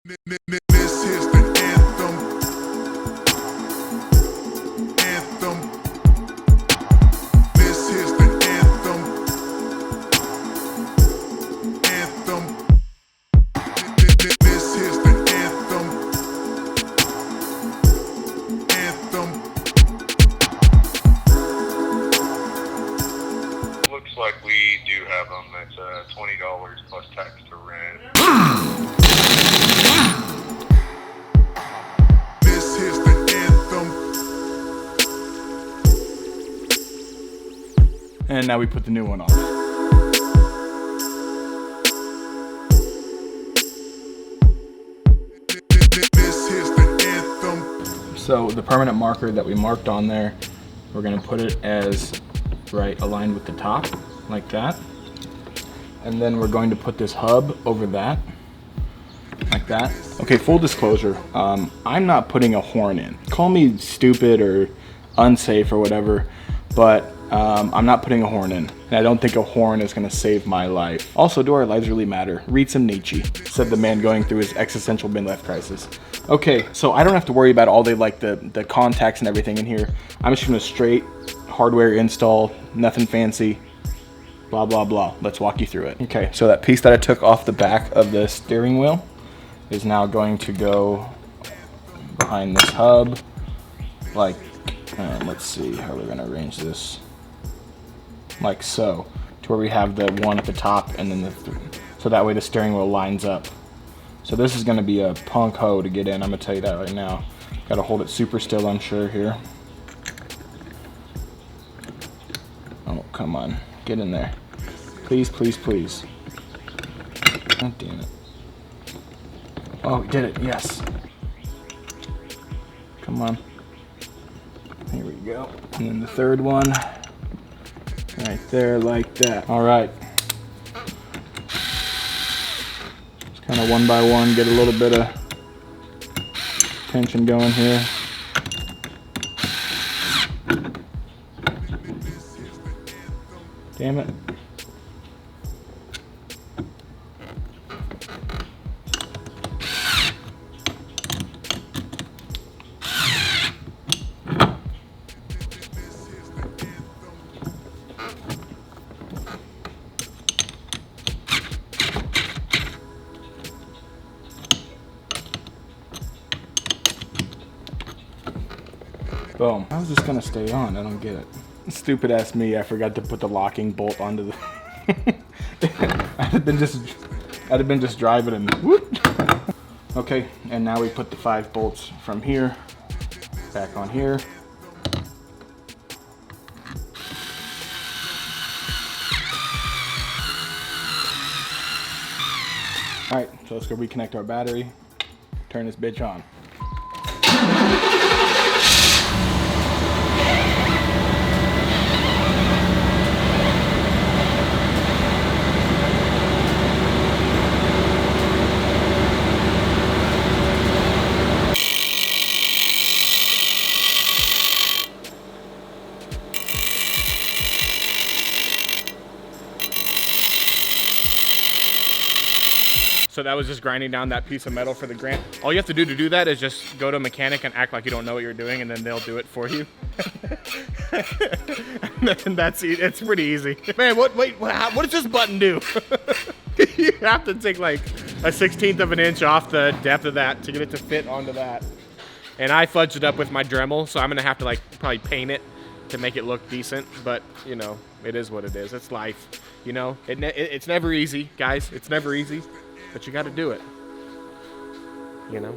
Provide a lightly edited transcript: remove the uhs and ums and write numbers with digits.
This is the anthem. Anthem. This is the anthem. Anthem. This is the anthem. Anthem. Looks like we do have them. It's $20 plus tax to rent. This is the anthem. And now we put the new one on. This is the anthem. So the permanent marker that we marked on there, we're gonna put it as right aligned with the top, like that. And then we're going to put this hub over that, like that. Okay, full disclosure, I'm not putting a horn in. Call me stupid or unsafe or whatever, but I'm not putting a horn in. And I don't think a horn is gonna save my life. Also, do our lives really matter? Read some Nietzsche, said the man going through his existential midlife crisis. Okay, so I don't have to worry about all the contacts and everything in here. I'm just gonna straight hardware install, nothing fancy, blah, blah, blah. Let's walk you through it. Okay, so that piece that I took off the back of the steering wheel is now going to go behind this hub, like, let's see how we're gonna arrange this. Like so, to where we have the one at the top and then so that way the steering wheel lines up. So this is gonna be a punk hoe to get in, I'm gonna tell you that right now. Gotta hold it super still, I'm sure, here. Oh, come on, get in there. Please, please, please. Oh, damn it. Oh, we did it, yes. Come on. Here we go. And then the third one, right there, like that. All right. Just kind of one by one, get a little bit of tension going here. Damn it. Boom. How's this gonna stay on? I don't get it. Stupid ass me, I forgot to put the locking bolt onto the I'd have been just driving and whoop. Okay, and now we put the 5 bolts from here back on here. Alright, so let's go reconnect our battery, turn this bitch on. So that was just grinding down that piece of metal for the grant. All you have to do that is just go to a mechanic and act like you don't know what you're doing, and then they'll do it for you. And that's it. It's pretty easy. Man, what does this button do? You have to take like a 1/16 of an inch off the depth of that to get it to fit onto that. And I fudged it up with my Dremel, so I'm gonna have to like probably paint it to make it look decent, but you know, it is what it is. It's life, you know? It's never easy, guys. It's never easy. But you got to do it, you know?